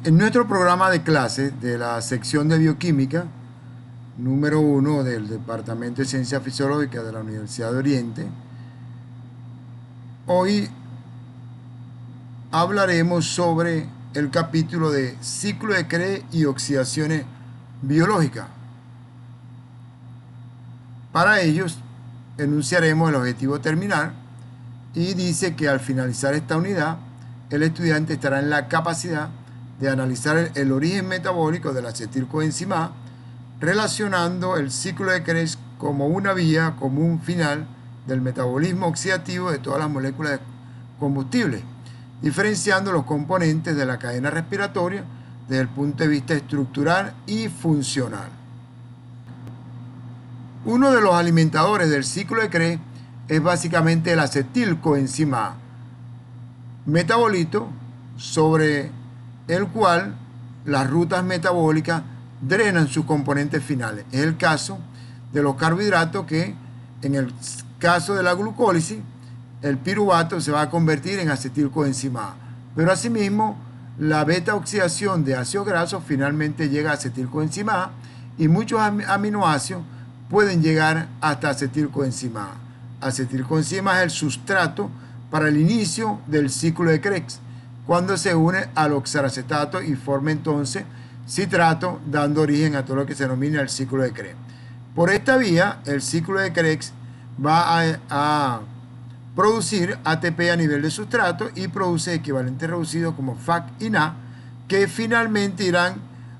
En nuestro programa de clases de la sección de bioquímica, número 1 del Departamento de Ciencias Fisiológicas de la Universidad de Oriente, hoy hablaremos sobre el capítulo de ciclo de Krebs y oxidaciones biológicas. Para ellos, enunciaremos el objetivo terminal y dice que al finalizar esta unidad, el estudiante estará en la capacidad de analizar el origen metabólico de la acetilcoenzima A, relacionando el ciclo de Krebs como una vía común final del metabolismo oxidativo de todas las moléculas de combustible, diferenciando los componentes de la cadena respiratoria desde el punto de vista estructural y funcional. Uno de los alimentadores del ciclo de Krebs es básicamente el acetilcoenzima A, metabolito sobre el cual las rutas metabólicas drenan sus componentes finales. Es el caso de los carbohidratos que, en el caso de la glucólisis, el piruvato se va a convertir en acetilcoenzima A. Pero asimismo, la beta oxidación de ácidos grasos finalmente llega a acetilcoenzima A y muchos aminoácidos pueden llegar hasta acetilcoenzima A. Acetilcoenzima A es el sustrato para el inicio del ciclo de Krebs, cuando se une al oxalacetato y forma entonces citrato, dando origen a todo lo que se denomina el ciclo de Krebs. Por esta vía, el ciclo de Krebs va a producir ATP a nivel de sustrato y produce equivalentes reducidos como FAC y NA, que finalmente irán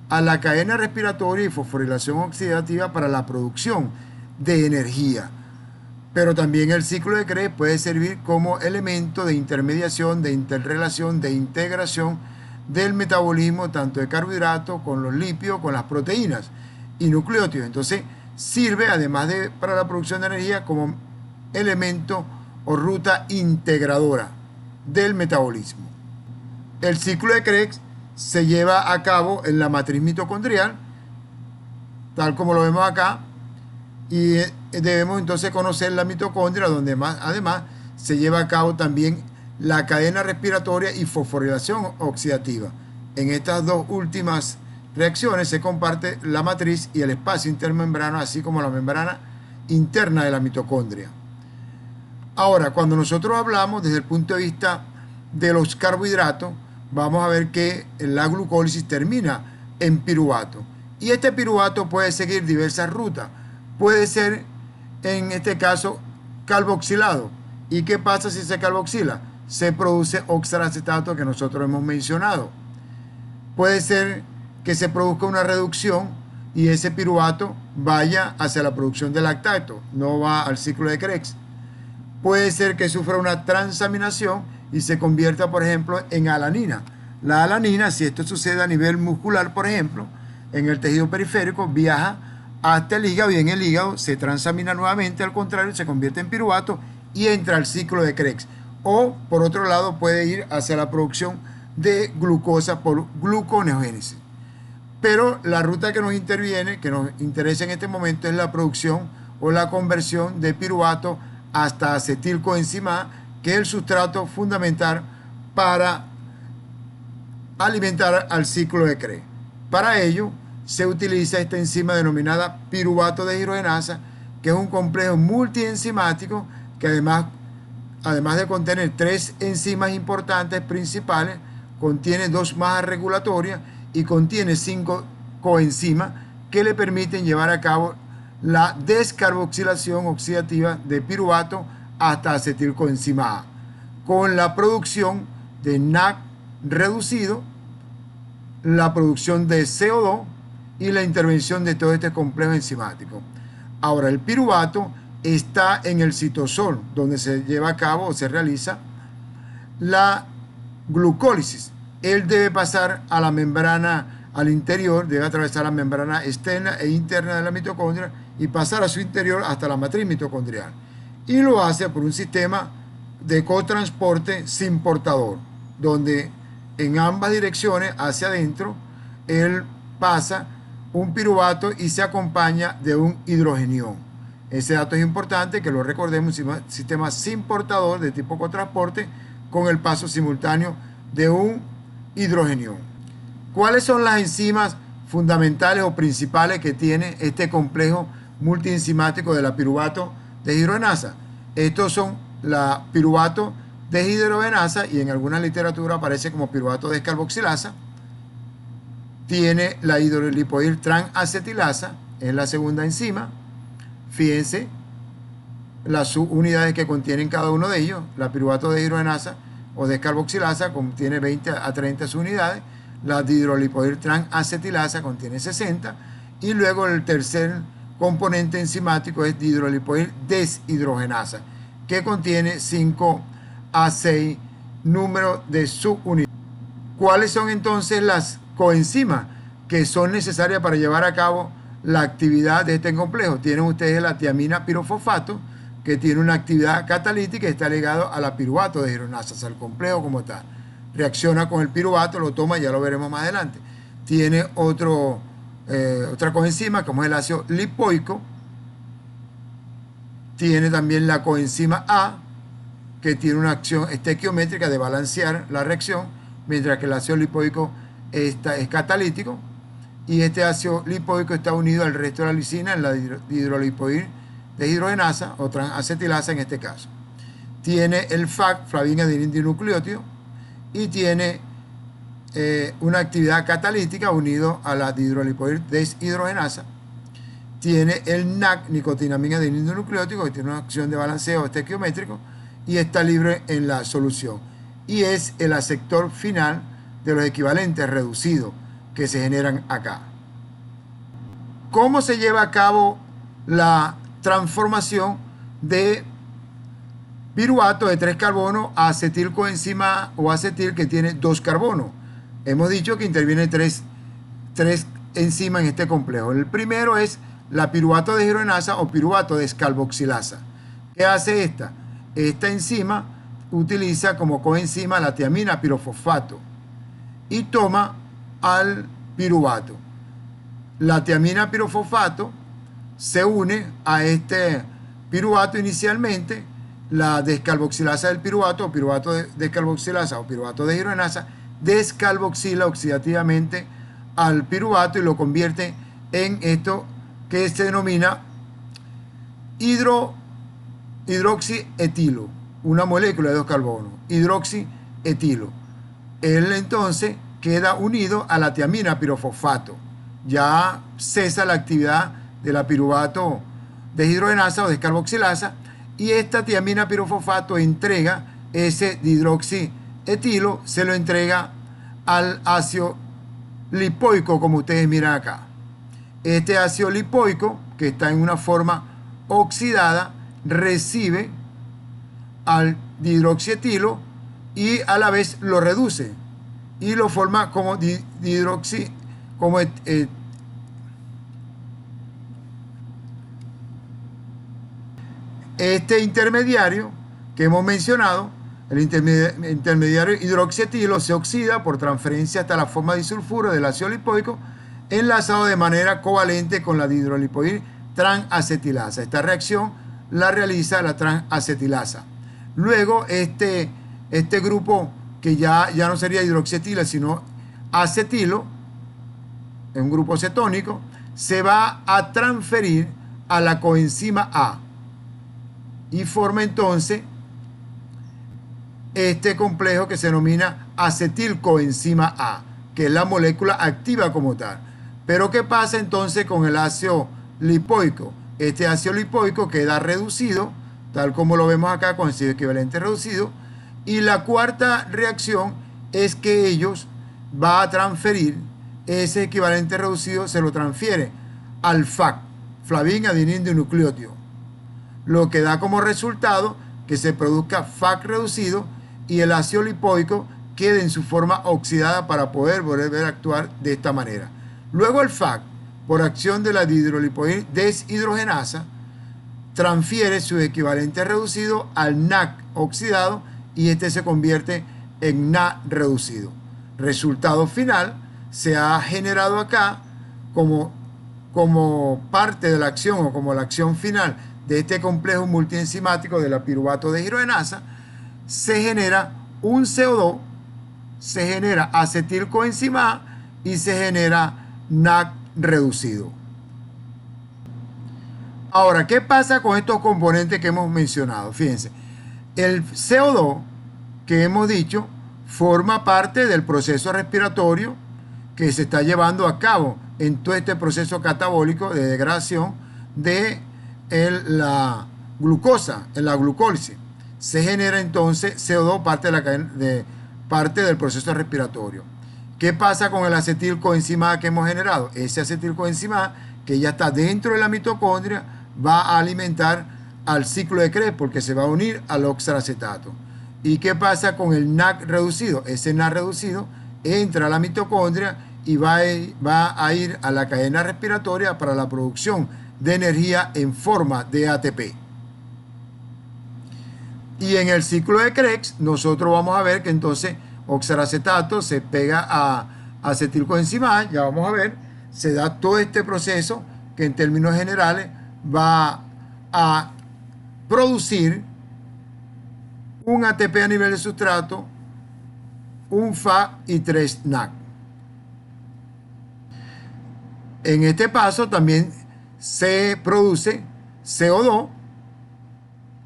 a la cadena respiratoria y fosforilación oxidativa para la producción de energía. Pero también el ciclo de Krebs puede servir como elemento de intermediación, de interrelación, de integración del metabolismo tanto de carbohidratos con los lípidos, con las proteínas y nucleótidos. Entonces sirve, además de para la producción de energía, como elemento o ruta integradora del metabolismo. El ciclo de Krebs se lleva a cabo en la matriz mitocondrial, tal como lo vemos acá, y debemos entonces conocer la mitocondria, donde además se lleva a cabo también la cadena respiratoria y fosforilación oxidativa. En estas dos últimas reacciones se comparte la matriz y el espacio intermembrano, así como la membrana interna de la mitocondria. Ahora, cuando nosotros hablamos desde el punto de vista de los carbohidratos, vamos a ver que la glucólisis termina en piruvato. Y este piruvato puede seguir diversas rutas. Puede ser, en este caso, carboxilado. ¿Y qué pasa si se carboxila? Se produce oxalacetato, que nosotros hemos mencionado. Puede ser que se produzca una reducción y ese piruvato vaya hacia la producción de lactato, no va al ciclo de Krebs. Puede ser que sufra una transaminación y se convierta, por ejemplo, en alanina. La alanina, si esto sucede a nivel muscular, por ejemplo, en el tejido periférico, viaja hasta el hígado y en el hígado se transamina nuevamente, al contrario, se convierte en piruvato y entra al ciclo de Krebs. O, por otro lado, puede ir hacia la producción de glucosa por gluconeogénesis. Pero la ruta que nos interviene, que nos interesa en este momento, es la producción o la conversión de piruvato hasta acetilcoenzima A, que es el sustrato fundamental para alimentar al ciclo de Krebs. Para ello, se utiliza esta enzima denominada piruvato deshidrogenasa, que es un complejo multienzimático que además de contener 3 enzimas importantes principales, contiene 2 más regulatorias y contiene 5 coenzimas que le permiten llevar a cabo la descarboxilación oxidativa de piruvato hasta acetilcoenzima A, con la producción de NAC reducido, la producción de CO2 y la intervención de todo este complejo enzimático. Ahora, el piruvato está en el citosol, donde se lleva a cabo o se realiza la glucólisis. Él debe pasar a la membrana, al interior, debe atravesar la membrana externa e interna de la mitocondria y pasar a su interior hasta la matriz mitocondrial. Y lo hace por un sistema de cotransporte sin portador, donde en ambas direcciones, hacia adentro, él pasa un piruvato y se acompaña de un hidrogenión. Ese dato es importante, que lo recordemos, un sistema sin portador de tipo cotransporte con el paso simultáneo de un hidrogenión. ¿Cuáles son las enzimas fundamentales o principales que tiene este complejo multienzimático de la piruvato deshidrogenasa? Estos son la piruvato deshidrogenasa, y en alguna literatura aparece como piruvato descarboxilasa. Tiene la hidrolipoil transacetilasa, es la segunda enzima. Fíjense las subunidades que contienen cada uno de ellos. La piruvato deshidrogenasa o descarboxilasa contiene 20 a 30 subunidades. La hidrolipoil transacetilasa contiene 60. Y luego el tercer componente enzimático es hidrolipoil deshidrogenasa, que contiene 5 a 6 números de subunidades. ¿Cuáles son entonces las coenzimas que son necesarias para llevar a cabo la actividad de este complejo? Tienen ustedes la tiamina pirofosfato, que tiene una actividad catalítica y está ligado a la piruvato deshidrogenasa, o sea, el complejo como tal. Reacciona con el piruvato, lo toma, ya lo veremos más adelante. Tiene otra coenzima, como es el ácido lipoico. Tiene también la coenzima A, que tiene una acción estequiométrica de balancear la reacción, mientras que el ácido lipoico es catalítico. Y este ácido lipoico está unido al resto de la lisina en la hidrolipoil deshidrogenasa o transacetilasa en este caso. Tiene el FAC, flavina-adenina-dinucleótido, y tiene una actividad catalítica unido a la hidrolipoil deshidrogenasa. Tiene el NAC, nicotinamina-adenina-dinucleótido, que tiene una acción de balanceo estequiométrico y está libre en la solución. Y es el aceptor final de los equivalentes reducidos que se generan acá. ¿Cómo se lleva a cabo la transformación de piruvato de 3 carbonos a acetilcoenzima o acetil que tiene 2 carbonos? Hemos dicho que intervienen tres enzimas en este complejo. El primero es la piruvato deshidrogenasa o piruvato descarboxilasa. ¿Qué hace esta? Esta enzima utiliza como coenzima la tiamina pirofosfato y toma al piruvato. La tiamina pirofosfato se une a este piruvato inicialmente. La descarboxilasa del piruvato o piruvato descarboxilasa o piruvato deshidrogenasa descarboxila oxidativamente al piruvato y lo convierte en esto que se denomina hidroxietilo, una molécula de 2 carbonos, hidroxietilo. Él entonces queda unido a la tiamina pirofosfato. Ya cesa la actividad de la piruvato deshidrogenasa o descarboxilasa, y esta tiamina pirofosfato entrega ese hidroxietilo, se lo entrega al ácido lipoico, como ustedes miran acá. Este ácido lipoico, que está en una forma oxidada, recibe al hidroxietilo y a la vez lo reduce y lo forma como este intermediario que hemos mencionado, el intermediario hidroxietilo, se oxida por transferencia hasta la forma disulfuro del ácido lipoico, enlazado de manera covalente con la hidrolipoil transacetilasa. Esta reacción la realiza la transacetilasa. Luego este grupo, que ya no sería hidroxietilo sino acetilo, es un grupo cetónico, se va a transferir a la coenzima A y forma entonces este complejo que se denomina acetilcoenzima A, que es la molécula activa como tal. Pero ¿qué pasa entonces con el ácido lipoico? Este ácido lipoico queda reducido, tal como lo vemos acá con el equivalente reducido, y la cuarta reacción es que ellos va a transferir ese equivalente reducido, se lo transfiere al FAC, flavina-adenina-dinucleótido, lo que da como resultado que se produzca FAC reducido y el ácido lipoico quede en su forma oxidada para poder volver a actuar de esta manera. Luego el FAC, por acción de la hidrolipoil deshidrogenasa, transfiere su equivalente reducido al NAC oxidado y este se convierte en Na reducido. Resultado final se ha generado acá como parte de la acción o como la acción final de este complejo multienzimático de la piruvato deshidrogenasa. Se genera un CO2, se genera acetilcoenzima A y se genera NAC reducido. Ahora, ¿qué pasa con estos componentes que hemos mencionado? Fíjense, el CO2 que hemos dicho forma parte del proceso respiratorio que se está llevando a cabo en todo este proceso catabólico de degradación de la glucosa, en la glucólisis. Se genera entonces CO2 parte del proceso respiratorio. ¿Qué pasa con el acetilcoenzima A que hemos generado? Ese acetilcoenzima A, que ya está dentro de la mitocondria, va a alimentar al ciclo de Krebs porque se va a unir al oxalacetato. ¿Y qué pasa con el NAC reducido? Ese NAC reducido entra a la mitocondria y va a ir a la cadena respiratoria para la producción de energía en forma de ATP. Y en el ciclo de Krebs nosotros vamos a ver que entonces oxalacetato se pega a acetilcoenzima A, ya vamos a ver, se da todo este proceso que en términos generales va a producir un ATP a nivel de sustrato, un FA y 3 NAC. En este paso también se produce CO2,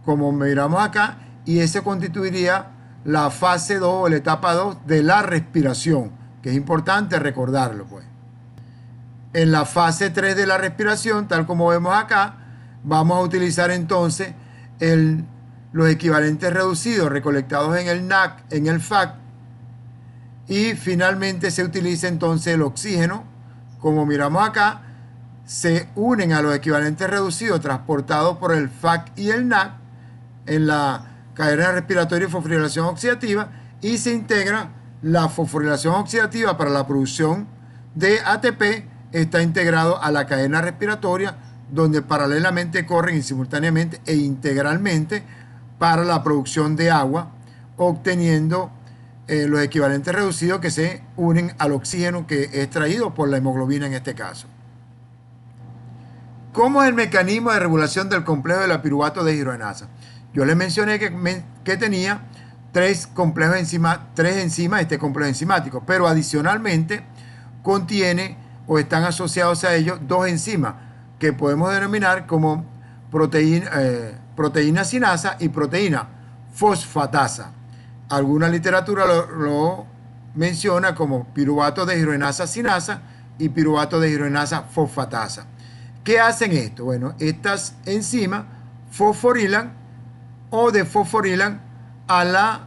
como miramos acá, y ese constituiría la fase 2 o la etapa 2 de la respiración, que es importante recordarlo, pues. En la fase 3 de la respiración, tal como vemos acá, vamos a utilizar entonces los equivalentes reducidos recolectados en el NAC, en el FAC, y finalmente se utiliza entonces el oxígeno, como miramos acá, se unen a los equivalentes reducidos transportados por el FAC y el NAC en la cadena respiratoria y fosforilación oxidativa, y se integra la fosforilación oxidativa para la producción de ATP, está integrado a la cadena respiratoria, donde paralelamente corren y simultáneamente e integralmente para la producción de agua, obteniendo los equivalentes reducidos que se unen al oxígeno que es extraído por la hemoglobina en este caso. ¿Cómo es el mecanismo de regulación del complejo de la piruvato deshidrogenasa? Yo les mencioné que tenía tres enzimas, este complejo enzimático, pero adicionalmente contiene o están asociados a ellos dos enzimas que podemos denominar como proteína sinasa y proteína fosfatasa. Alguna literatura lo menciona como piruvato deshidrogenasa sinasa y piruvato deshidrogenasa fosfatasa. ¿Qué hacen esto? Bueno, estas enzimas fosforilan o desfosforilan a la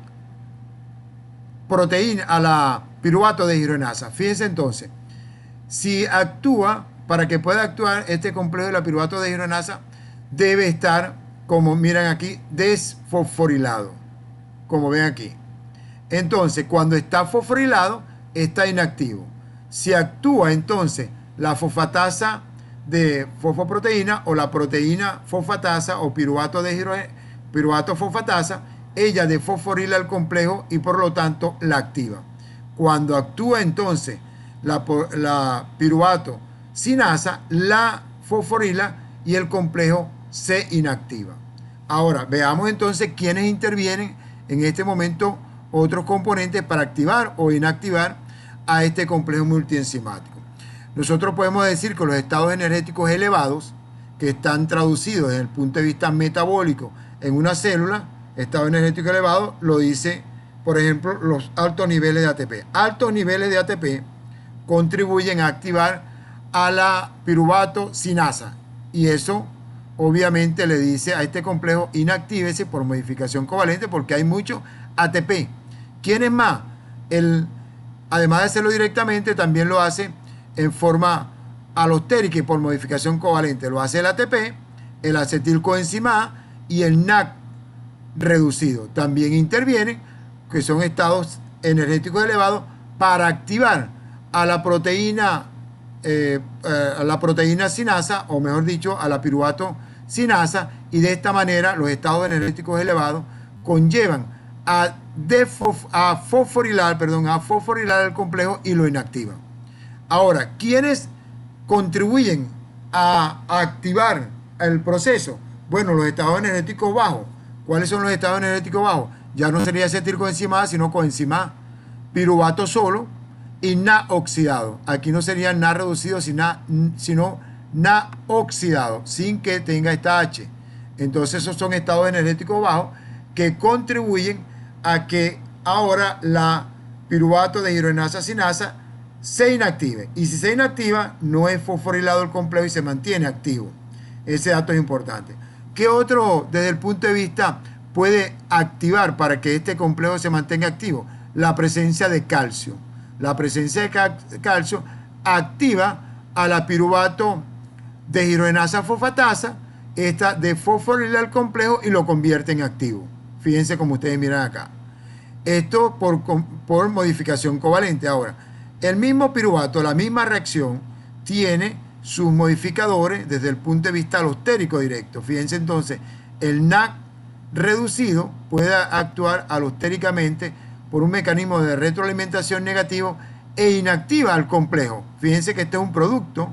proteína, a la piruvato deshidrogenasa. Fíjense entonces, si actúa, para que pueda actuar este complejo de la piruvato deshidrogenasa, debe estar, como miran aquí, desfosforilado, como ven aquí. Entonces, cuando está fosforilado, está inactivo. Si actúa entonces la fosfatasa de fosfoproteína o la proteína fosfatasa o piruvato fosfatasa, ella desfosforila el complejo y por lo tanto la activa. Cuando actúa entonces la piruvato sinasa, la fosforila y el complejo se inactiva. Ahora, veamos entonces quiénes intervienen en este momento, otros componentes para activar o inactivar a este complejo multienzimático. Nosotros podemos decir que los estados energéticos elevados, que están traducidos desde el punto de vista metabólico en una célula, estado energético elevado, lo dice, por ejemplo, los altos niveles de ATP. Altos niveles de ATP contribuyen a activar a la piruvato sinasa, y eso obviamente le dice a este complejo inactívese por modificación covalente porque hay mucho ATP. ¿Quién es más? Además de hacerlo directamente, también lo hace en forma alostérica y por modificación covalente. Lo hace el ATP, el acetilcoenzima A y el NAC reducido. También intervienen, que son estados energéticos elevados, para activar a la proteína sinasa, o mejor dicho, a la piruvato sinasa, y de esta manera los estados energéticos elevados conllevan a fosforilar el complejo y lo inactivan. Ahora, ¿quiénes contribuyen a activar el proceso? Bueno, los estados energéticos bajos. ¿Cuáles son los estados energéticos bajos? Ya no sería acetilcoenzima A, sino coenzima A. Piruvato solo y Na oxidado. Aquí no sería Na reducido, sino Na oxidado, sin que tenga esta H. Entonces esos son estados energéticos bajos que contribuyen a que ahora la piruvato de hidrogenasa sinasa se inactive. Y si se inactiva, no es fosforilado el complejo y se mantiene activo. Ese dato es importante. ¿Qué otro, desde el punto de vista, puede activar para que este complejo se mantenga activo? La presencia de calcio. La presencia de calcio activa a la piruvato de hidrogenasa fosfatasa, esta desfosforila el complejo y lo convierte en activo. Fíjense como ustedes miran acá. Esto por modificación covalente. Ahora, el mismo piruvato, la misma reacción, tiene sus modificadores desde el punto de vista alostérico directo. Fíjense entonces, el NAC reducido puede actuar alostéricamente por un mecanismo de retroalimentación negativo e inactiva al complejo. Fíjense que este es un producto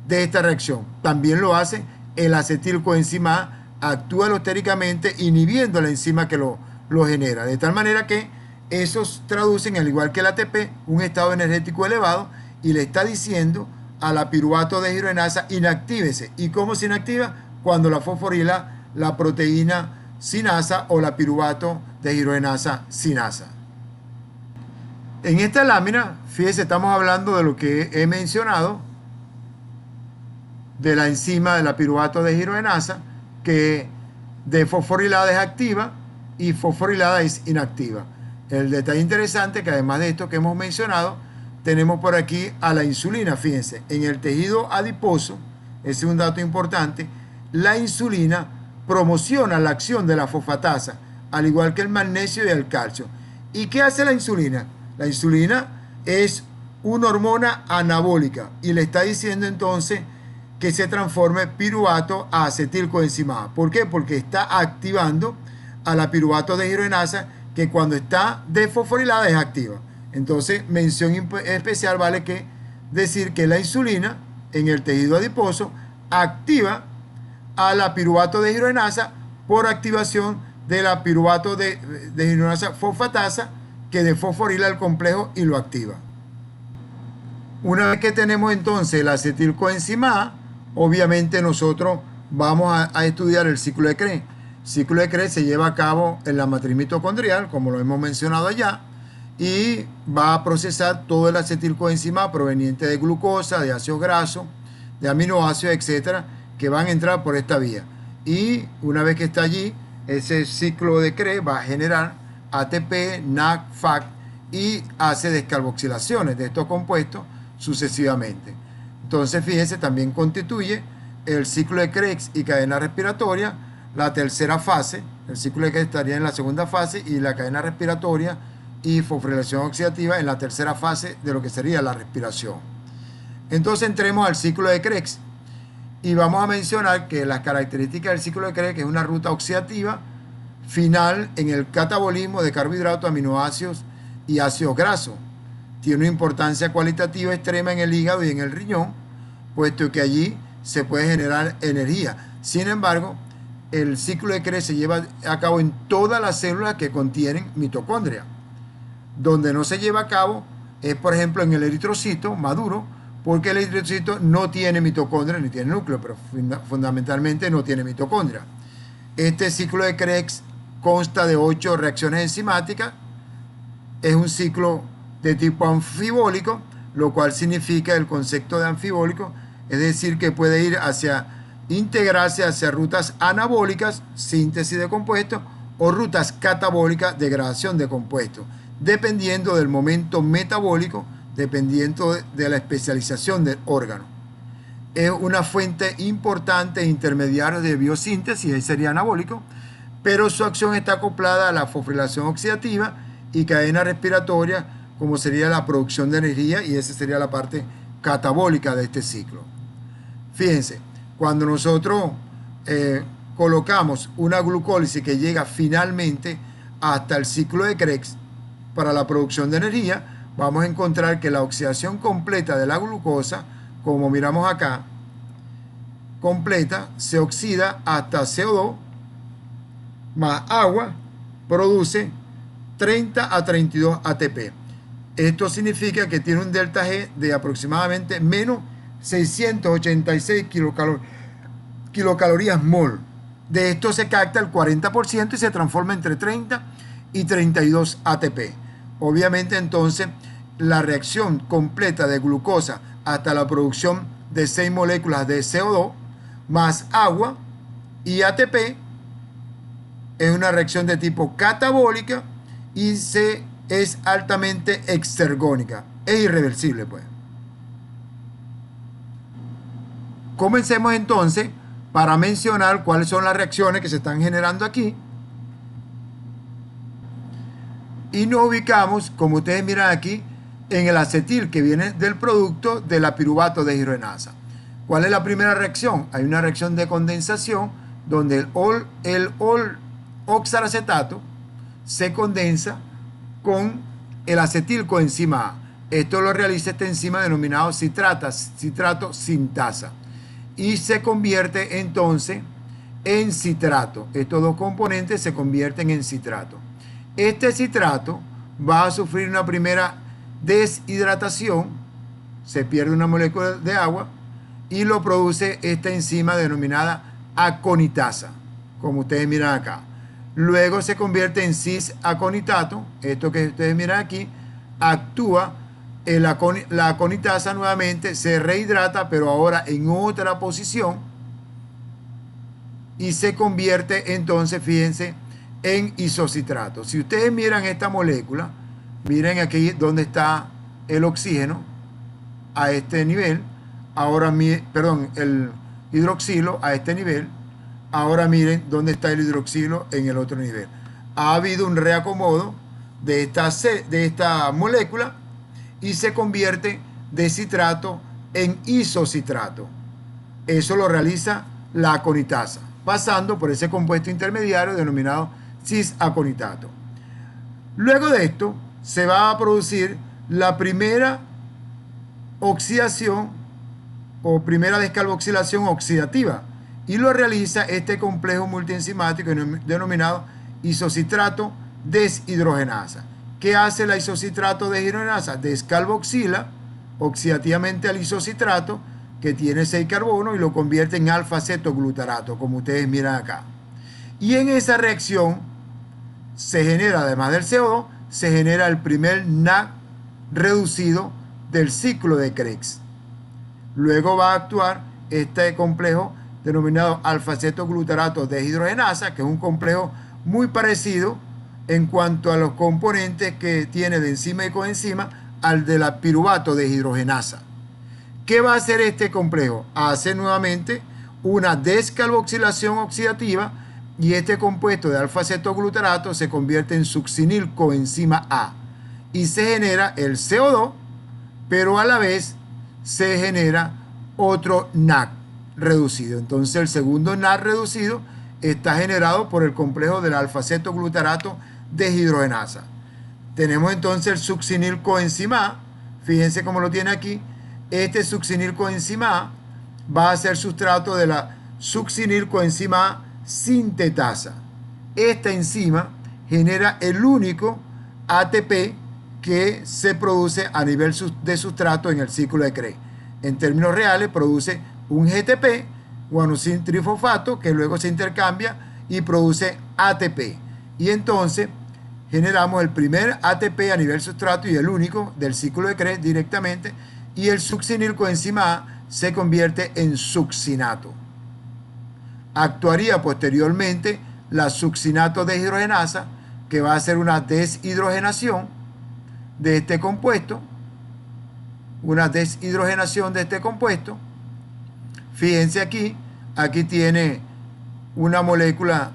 de esta reacción. También lo hace el acetilcoenzima A, actúa alostéricamente inhibiendo la enzima que lo genera. De tal manera que esos traducen, al igual que el ATP, un estado energético elevado y le está diciendo a la piruvato de hidrogenasa, inactívese. ¿Y cómo se inactiva? Cuando la fosforila la proteína sinasa o la piruvato de hidrogenasa sinasa. En esta lámina, fíjense, estamos hablando de lo que he mencionado, de la enzima de la piruvato de hidrogenasa, que de fosforilada es activa y fosforilada es inactiva. El detalle interesante que además de esto que hemos mencionado, tenemos por aquí a la insulina. Fíjense, en el tejido adiposo, ese es un dato importante, la insulina promociona la acción de la fosfatasa, al igual que el magnesio y el calcio. ¿Y qué hace la insulina? La insulina es una hormona anabólica y le está diciendo entonces que se transforme piruvato a acetilcoenzima A. ¿Por qué? Porque está activando a la piruvato de hidrogenasa, que cuando está desfosforilada es activa. Entonces, mención especial vale que decir que la insulina en el tejido adiposo activa a la piruvato de hidrogenasa por activación de la piruvato de hidrogenasa fosfatasa, que desfosforila el complejo y lo activa. Una vez que tenemos entonces el acetilcoenzima A, obviamente nosotros vamos a estudiar el ciclo de Krebs. El ciclo de Krebs se lleva a cabo en la matriz mitocondrial, como lo hemos mencionado allá, y va a procesar todo el acetilcoenzima A proveniente de glucosa, de ácidos grasos, de aminoácidos, etcétera, que van a entrar por esta vía. Y una vez que está allí, ese ciclo de Krebs va a generar ATP, NAC, FAC y hace descarboxilaciones de estos compuestos sucesivamente. Entonces, fíjense, también constituye el ciclo de Krebs y cadena respiratoria la tercera fase. El ciclo de Krebs estaría en la segunda fase y la cadena respiratoria y fosforilación oxidativa en la tercera fase de lo que sería la respiración. Entonces, entremos al ciclo de Krebs y vamos a mencionar que las características del ciclo de Krebs, que es una ruta oxidativa final en el catabolismo de carbohidratos, aminoácidos y ácidos grasos. Tiene una importancia cualitativa extrema en el hígado y en el riñón, puesto que allí se puede generar energía. Sin embargo, el ciclo de Krebs se lleva a cabo en todas las células que contienen mitocondria. Donde no se lleva a cabo es, por ejemplo, en el eritrocito maduro, porque el eritrocito no tiene mitocondria ni tiene núcleo, pero fundamentalmente no tiene mitocondria. Este ciclo de Krebs consta de 8 reacciones enzimáticas. Es un ciclo de tipo anfibólico, lo cual significa el concepto de anfibólico, es decir, que puede ir hacia integrarse hacia rutas anabólicas, síntesis de compuestos, o rutas catabólicas, degradación de compuestos, dependiendo del momento metabólico, dependiendo de la especialización del órgano. Es una fuente importante e intermediaria de biosíntesis, ahí sería anabólico, pero su acción está acoplada a la fosforilación oxidativa y cadena respiratoria, como sería la producción de energía, y esa sería la parte catabólica de este ciclo. Fíjense, cuando nosotros colocamos una glucólisis que llega finalmente hasta el ciclo de Krebs para la producción de energía, vamos a encontrar que la oxidación completa de la glucosa, como miramos acá, completa, se oxida hasta CO2 más agua, produce 30 a 32 ATP. Esto significa que tiene un delta G de aproximadamente menos 686 kilocalorías mol. De esto se capta el 40% y se transforma entre 30 y 32 ATP. Obviamente entonces la reacción completa de glucosa hasta la producción de 6 moléculas de CO2 más agua y ATP es una reacción de tipo catabólica y es altamente exergónica. Es irreversible, pues. Comencemos entonces para mencionar cuáles son las reacciones que se están generando aquí. Y nos ubicamos, como ustedes miran aquí, en el acetil que viene del producto de la piruvato deshidrogenasa. ¿Cuál es la primera reacción? Hay una reacción de condensación donde el oxalacetato se condensa con el acetilcoenzima A. Esto lo realiza esta enzima denominado citrato sintasa y se convierte entonces en citrato. Estos dos componentes se convierten en citrato. Este citrato va a sufrir una primera deshidratación, se pierde una molécula de agua y lo produce esta enzima denominada aconitasa, como ustedes miran acá. Luego se convierte en cis-aconitato, esto que ustedes miran aquí, actúa la aconitasa nuevamente, se rehidrata, pero ahora en otra posición, y se convierte entonces, fíjense, en isocitrato. Si ustedes miran esta molécula, miren aquí donde está el oxígeno a este nivel, ahora perdón, el hidroxilo a este nivel, ahora miren dónde está el hidroxilo en el otro nivel. Ha habido un reacomodo de esta molécula y se convierte de citrato en isocitrato. Eso lo realiza la aconitasa, pasando por ese compuesto intermediario denominado cis-aconitato. Luego de esto se va a producir la primera oxidación o primera descarboxilación oxidativa y lo realiza este complejo multienzimático denominado isocitrato deshidrogenasa. ¿Qué hace la isocitrato deshidrogenasa? Descarboxila oxidativamente al isocitrato que tiene 6 carbonos y lo convierte en alfa-cetoglutarato, como ustedes miran acá. Y en esa reacción se genera, además del CO2, se genera el primer NAC reducido del ciclo de Krebs. Luego va a actuar este complejo denominado alfa-cetoglutarato deshidrogenasa, que es un complejo muy parecido en cuanto a los componentes que tiene de enzima y coenzima al de la piruvato deshidrogenasa. ¿Qué va a hacer este complejo? Hace nuevamente una descarboxilación oxidativa y este compuesto de alfa-cetoglutarato se convierte en succinilcoenzima A y se genera el CO2, pero a la vez se genera otro NAC reducido. Entonces el segundo NAC reducido está generado por el complejo del alfa-cetoglutarato deshidrogenasa. Tenemos entonces el succinilcoenzima A, fíjense cómo lo tiene aquí. Este succinilcoenzima A va a ser sustrato de la succinilcoenzima A sintetasa. Esta enzima genera el único ATP que se produce a nivel de sustrato en el ciclo de Krebs. En términos reales, produce un GTP, guanosin trifosfato, que luego se intercambia y produce ATP. Y entonces generamos el primer ATP a nivel sustrato y el único del ciclo de Krebs directamente, y el succinilcoenzima A se convierte en succinato. Actuaría posteriormente la succinato deshidrogenasa, que va a hacer una deshidrogenación de este compuesto, Fíjense aquí, aquí tiene una molécula,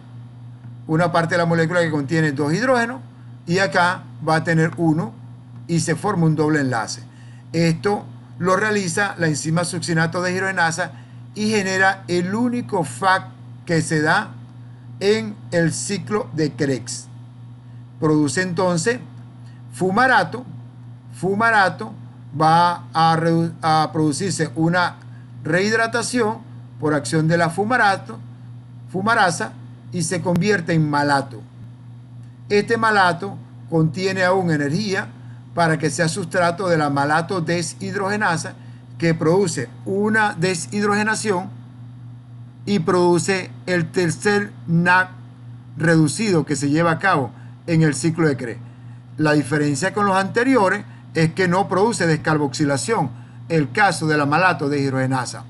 una parte de la molécula que contiene 2 hidrógenos y acá va a tener 1 y se forma un doble enlace. Esto lo realiza la enzima succinato deshidrogenasa y genera el único FAC que se da en el ciclo de Krebs. Produce entonces fumarato. Fumarato va a producirse una rehidratación por acción de la fumarasa y se convierte en malato. Este malato contiene aún energía para que sea sustrato de la malato deshidrogenasa, que produce una deshidrogenación y produce el tercer NAC reducido que se lleva a cabo en el ciclo de Krebs. La diferencia con los anteriores es que no produce descarboxilación, el caso de la malato deshidrogenasa,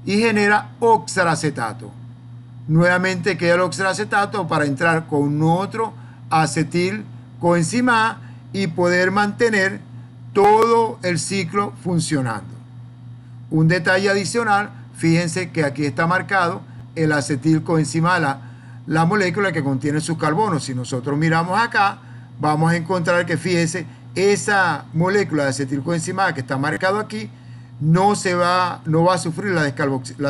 y genera oxalacetato. Nuevamente queda el oxalacetato para entrar con otro acetil coenzima A y poder mantener todo el ciclo funcionando. Un detalle adicional, fíjense que aquí está marcado el acetil coenzima A, la molécula que contiene sus carbonos. Si nosotros miramos acá, vamos a encontrar que, fíjense, esa molécula de acetilcoenzima A que está marcado aquí no va a sufrir las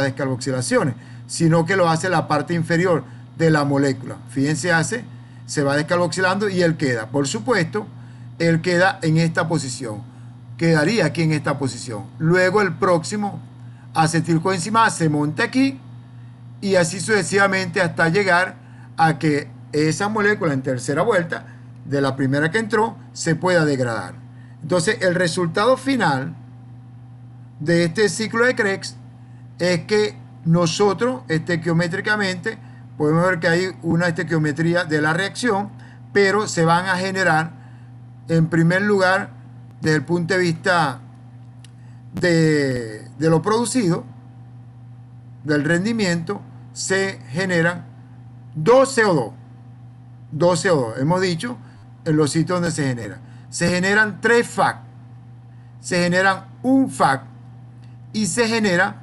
descarboxilaciones, sino que lo hace la parte inferior de la molécula. Fíjense, se va descarboxilando y él queda. Por supuesto, él queda en esta posición. Quedaría aquí en esta posición. Luego el próximo acetilcoenzima A se monta aquí y así sucesivamente hasta llegar a que esa molécula en tercera vuelta de la primera que entró se pueda degradar. Entonces el resultado final de este ciclo de Krebs es que nosotros estequiométricamente podemos ver que hay una estequiometría de la reacción, pero se van a generar en primer lugar desde el punto de vista de lo producido, del rendimiento, se generan 2 CO2. 2 CO2, hemos dicho, en los sitios donde se genera. Se generan 3 FAC, se generan un FAC y se genera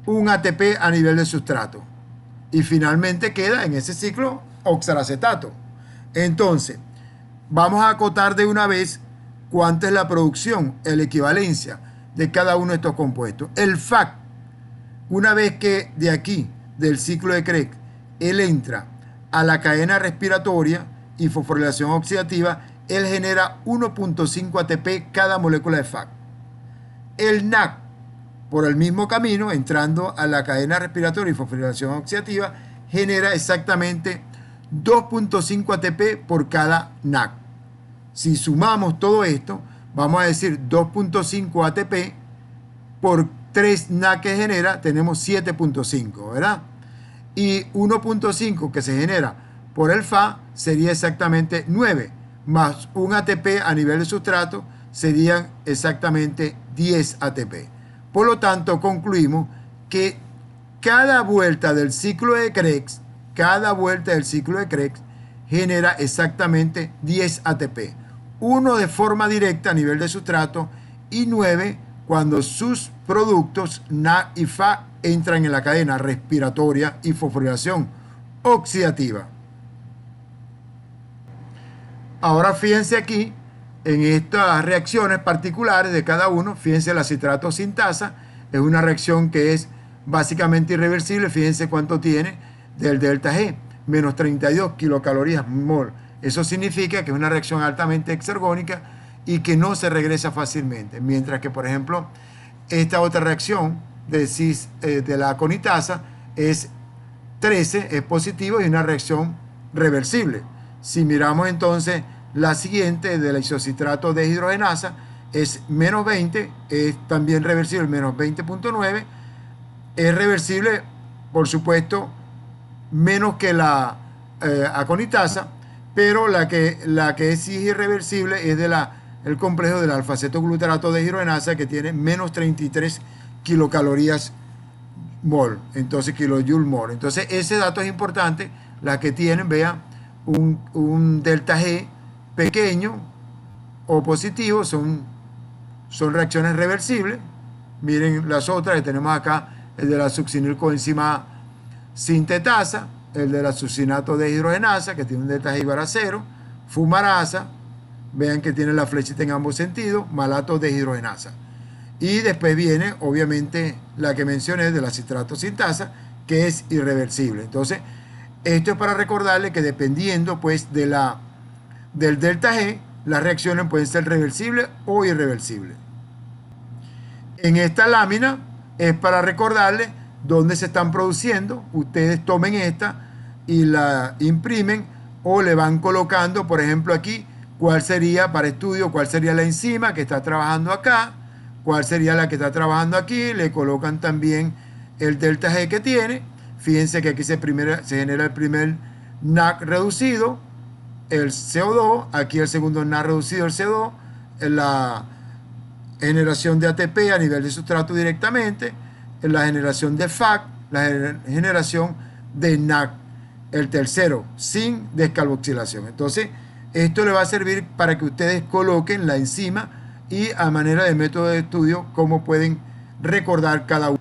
un ATP a nivel de sustrato. Y finalmente queda en ese ciclo oxalacetato. Entonces, vamos a acotar de una vez cuánto es la producción, la equivalencia de cada uno de estos compuestos. El FAC, una vez que de aquí, del ciclo de Krebs, él entra a la cadena respiratoria y fosforilación oxidativa, él genera 1.5 ATP cada molécula de FAC. El NAC, por el mismo camino, entrando a la cadena respiratoria y fosforilación oxidativa, genera exactamente 2.5 ATP por cada NAC. Si sumamos todo esto, vamos a decir 2.5 ATP por 3 NAC que genera, tenemos 7.5, ¿verdad? Y 1.5 que se genera por el FA sería exactamente 9, más un ATP a nivel de sustrato serían exactamente 10 ATP. Por lo tanto, concluimos que cada vuelta del ciclo de Krebs, genera exactamente 10 ATP. 1 de forma directa a nivel de sustrato y 9 cuando sus productos NAC y FA entran en la cadena respiratoria y fosforilación oxidativa. Ahora fíjense aquí en estas reacciones particulares de cada uno. Fíjense, la citrato sintasa es una reacción que es básicamente irreversible. Fíjense cuánto tiene del delta G, menos 32 kilocalorías mol. Eso significa que es una reacción altamente exergónica y que no se regresa fácilmente. Mientras que, por ejemplo, esta otra reacción de la conitasa es 13, es positivo y una reacción reversible. Si miramos entonces la siguiente de la isocitrato deshidrogenasa, es menos 20, es también reversible, menos 20.9, es reversible, por supuesto, menos que la aconitasa, pero la que es irreversible es el complejo del alfa-acetoglutarato deshidrogenasa, que tiene menos 33 kilocalorías mol, entonces kilojoule mol. Entonces ese dato es importante. La que tienen, vean, un delta G pequeño o positivo son reacciones reversibles. Miren las otras que tenemos acá, el de la succinilcoenzima sintetasa, el de la succinato deshidrogenasa, que tiene un delta G igual a 0, fumarasa, vean que tiene la flechita en ambos sentidos, malato deshidrogenasa. Y después viene, obviamente, la que mencioné de la citrato sintasa, que es irreversible. Entonces, esto es para recordarle que dependiendo, pues, del delta G, las reacciones pueden ser reversibles o irreversibles. En esta lámina es para recordarle dónde se están produciendo. Ustedes tomen esta y la imprimen o le van colocando, por ejemplo, aquí cuál sería para estudio, cuál sería la enzima que está trabajando acá, cuál sería la que está trabajando aquí. Le colocan también el delta G que tiene. Fíjense que aquí se genera el primer NAC reducido, el CO2, aquí el segundo NAC reducido, el CO2, la generación de ATP a nivel de sustrato directamente, la generación de FAC, la generación de NAC, el tercero, sin descarboxilación. Entonces, esto le va a servir para que ustedes coloquen la enzima y a manera de método de estudio cómo pueden recordar cada uno.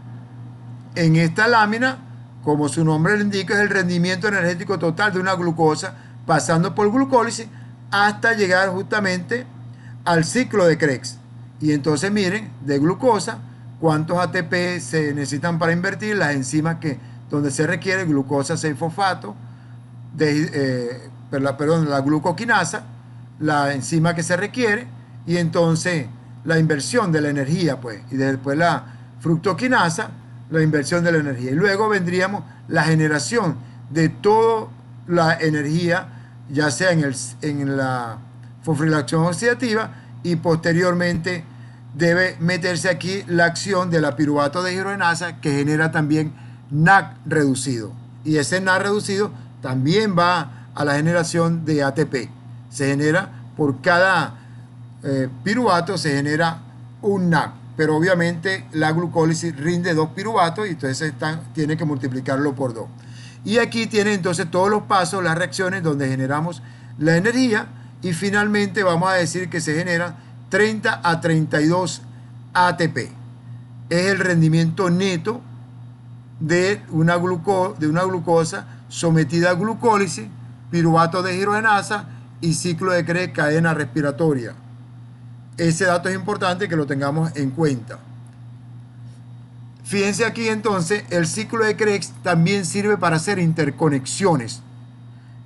En esta lámina, como su nombre lo indica, es el rendimiento energético total de una glucosa pasando por glucólisis hasta llegar justamente al ciclo de Krebs. Y entonces miren, de glucosa, cuántos ATP se necesitan para invertir, las enzimas donde se requiere glucosa 6-fosfato, la glucoquinasa, la enzima que se requiere, y entonces la inversión de la energía, pues, y después la fructoquinasa, la inversión de la energía. Y luego vendríamos la generación de toda la energía, ya sea en la fosforilación oxidativa, y posteriormente debe meterse aquí la acción de la piruvato de hidrogenasa, que genera también NAC reducido. Y ese NAC reducido también va a la generación de ATP. Se genera por cada piruvato, se genera un NAC. Pero obviamente la glucólisis rinde 2 piruvatos y entonces tiene que multiplicarlo por 2. Y aquí tiene entonces todos los pasos, las reacciones donde generamos la energía, y finalmente vamos a decir que se generan 30 a 32 ATP. Es el rendimiento neto de una glucosa sometida a glucólisis, piruvato de hidrogenasa y ciclo de Krebs, cadena respiratoria. Ese dato es importante que lo tengamos en cuenta. Fíjense aquí entonces, el ciclo de Krebs también sirve para hacer interconexiones.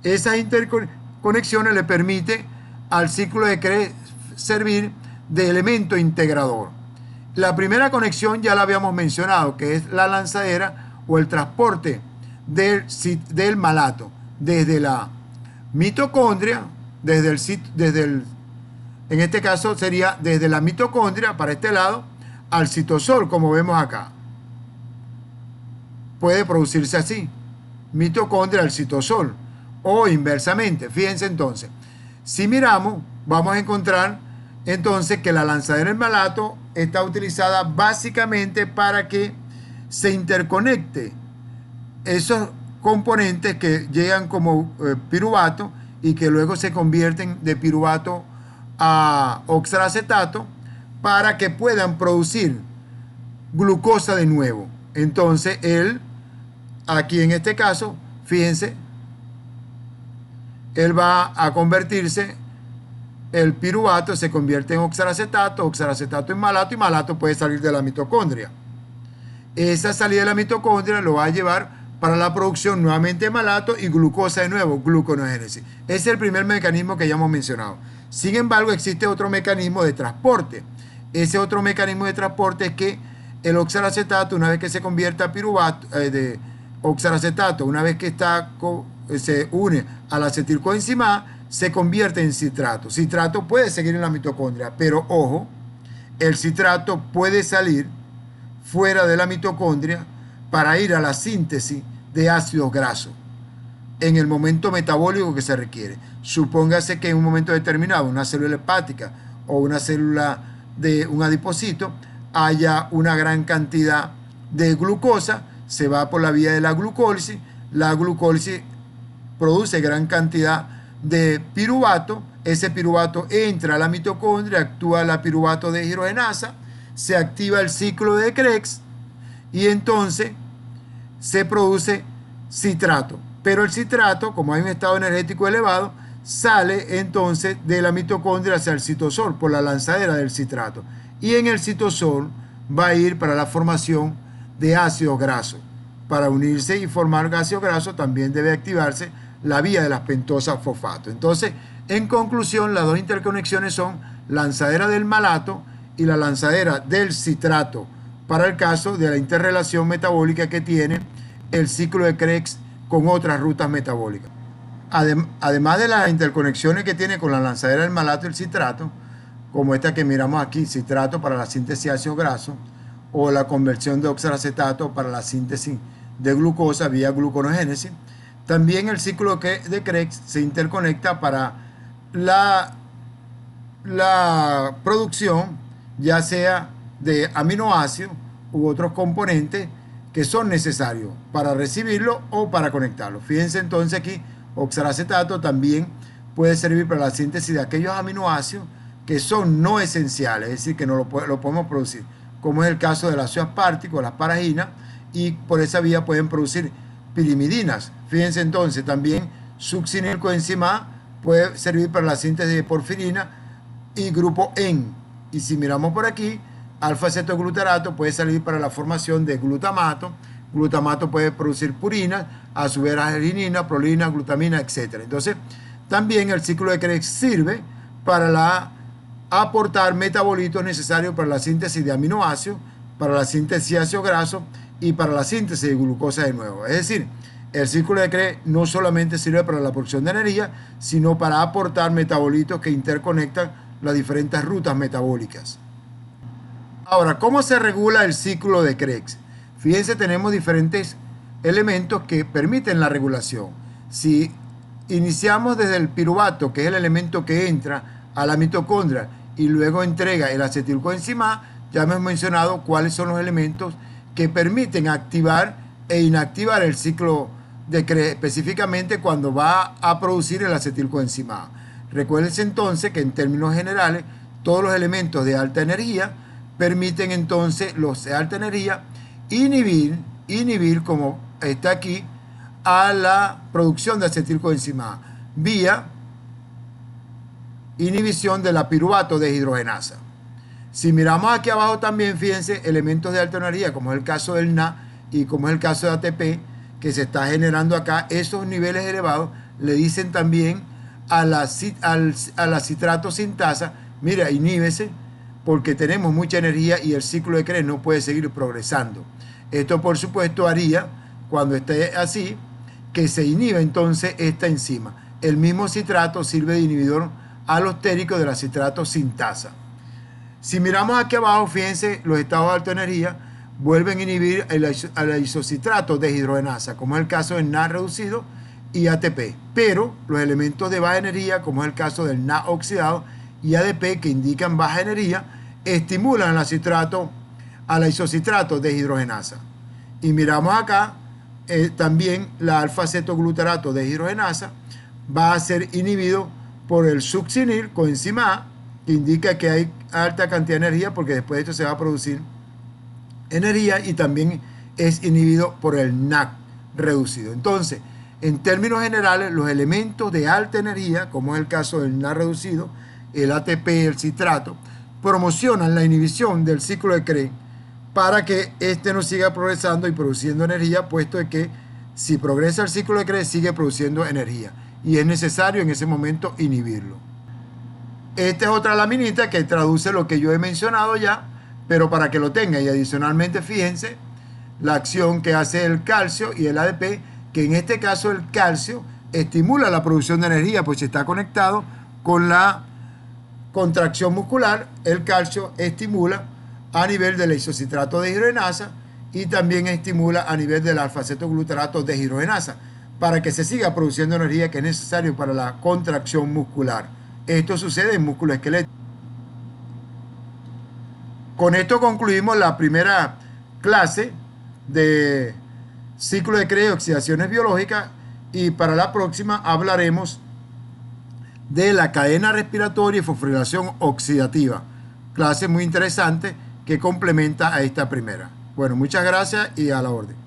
Esas interconexiones le permiten al ciclo de Krebs servir de elemento integrador. La primera conexión ya la habíamos mencionado, que es la lanzadera o el transporte del malato desde la mitocondria, en este caso sería desde la mitocondria para este lado al citosol, como vemos acá. Puede producirse así, mitocondria al citosol, o inversamente. Fíjense entonces, si miramos, vamos a encontrar entonces que la lanzadera del malato está utilizada básicamente para que se interconecte esos componentes que llegan como piruvato y que luego se convierten de piruvato a oxalacetato para que puedan producir glucosa de nuevo. Entonces aquí en este caso, fíjense, él va a convertirse, el piruvato se convierte en oxalacetato, oxalacetato en malato, y malato puede salir de la mitocondria. Esa salida de la mitocondria lo va a llevar para la producción nuevamente de malato y glucosa de nuevo, gluconeogénesis. Ese es el primer mecanismo que ya hemos mencionado. Sin embargo, existe otro mecanismo de transporte. Ese otro mecanismo de transporte es que el oxalacetato, una vez que se convierte a piruvato, de oxalacetato, una vez que se une a la acetilcoenzima, se convierte en citrato. Citrato puede seguir en la mitocondria, pero ojo, el citrato puede salir fuera de la mitocondria para ir a la síntesis de ácidos grasos en el momento metabólico que se requiere. Supóngase que en un momento determinado una célula hepática o una célula de un adipocito haya una gran cantidad de glucosa, se va por la vía de la glucólisis produce gran cantidad de piruvato, ese piruvato entra a la mitocondria, actúa la piruvato de hidrogenasa, se activa el ciclo de Krebs y entonces se produce citrato. Pero el citrato, como hay un estado energético elevado, sale entonces de la mitocondria hacia el citosol por la lanzadera del citrato. Y en el citosol va a ir para la formación de ácidos grasos. Para unirse y formar ácidos grasos también debe activarse la vía de las pentosas fosfato. Entonces, en conclusión, las dos interconexiones son lanzadera del malato y la lanzadera del citrato para el caso de la interrelación metabólica que tiene el ciclo de Krebs con otras rutas metabólicas. además de las interconexiones que tiene con la lanzadera del malato y el citrato, como esta que miramos aquí, citrato para la síntesis de ácido graso, o la conversión de oxalacetato para la síntesis de glucosa vía gluconogénesis, también el ciclo de Krebs se interconecta para la producción ya sea de aminoácidos u otros componentes que son necesarios para recibirlo o para conectarlo. Fíjense entonces aquí, oxalacetato también puede servir para la síntesis de aquellos aminoácidos que son no esenciales, es decir, que no lo podemos producir, como es el caso del ácido aspartico, las paraginas, y por esa vía pueden producir pirimidinas. Fíjense entonces, también succinilcoenzima A puede servir para la síntesis de porfirina y grupo EN. Y si miramos por aquí, alfa-acetoglutarato puede servir para la formación de glutamato. Glutamato puede producir purina, a su vez arginina, prolina, glutamina, etc. Entonces, también el ciclo de Krebs sirve para aportar metabolitos necesarios para la síntesis de aminoácidos, para la síntesis de ácidos grasos y para la síntesis de glucosa de nuevo. Es decir, el ciclo de Krebs no solamente sirve para la producción de energía, sino para aportar metabolitos que interconectan las diferentes rutas metabólicas. Ahora, ¿cómo se regula el ciclo de Krebs? Fíjense, tenemos diferentes elementos que permiten la regulación. Si iniciamos desde el piruvato, que es el elemento que entra a la mitocondria y luego entrega el acetilcoenzima A, ya hemos mencionado cuáles son los elementos que permiten activar e inactivar el ciclo de Krebs, específicamente cuando va a producir el acetilcoenzima A. Recuérdense entonces que en términos generales todos los elementos de alta energía permiten entonces los de alta energía inhibir como está aquí a la producción de acetilcoenzima A vía inhibición de la piruvato deshidrogenasa. Si miramos aquí abajo también, fíjense, elementos de alta energía como es el caso del Na y como es el caso de ATP que se está generando acá, esos niveles elevados le dicen también a la citrato sintasa, mira, inhíbese porque tenemos mucha energía y el ciclo de Krebs no puede seguir progresando. Esto por supuesto haría, cuando esté así, que se inhiba entonces esta enzima. El mismo citrato sirve de inhibidor alostérico de la citrato sintasa. Si miramos aquí abajo, fíjense, los estados de alta energía vuelven a inhibir a la isocitrato deshidrogenasa, como es el caso del Na reducido y ATP, pero los elementos de baja energía, como es el caso del Na oxidado y ADP, que indican baja energía, estimulan a la isocitrato deshidrogenasa. Y miramos acá, también la alfa-acetoglutarato deshidrogenasa va a ser inhibido por el succinilcoenzima A, que indica que hay alta cantidad de energía, porque después de esto se va a producir energía, y también es inhibido por el NAC reducido. Entonces, en términos generales, los elementos de alta energía, como es el caso del NAC reducido, el ATP, el citrato, promocionan la inhibición del ciclo de Krebs para que éste no siga progresando y produciendo energía, puesto de que si progresa el ciclo de Krebs sigue produciendo energía y es necesario en ese momento inhibirlo. Esta es otra laminita que traduce lo que yo he mencionado ya, pero para que lo tengan. Y adicionalmente, fíjense la acción que hace el calcio y el ADP, que en este caso el calcio estimula la producción de energía, pues está conectado con la contracción muscular. El calcio estimula a nivel del isocitrato deshidrogenasa y también estimula a nivel del alfa-acetoglutarato deshidrogenasa para que se siga produciendo energía que es necesario para la contracción muscular. Esto sucede en músculo esquelético. Con esto concluimos la primera clase de ciclo de Krebs y oxidaciones biológicas, y para la próxima hablaremos de la cadena respiratoria y fosforilación oxidativa. Clase muy interesante que complementa a esta primera. Bueno, muchas gracias y a la orden.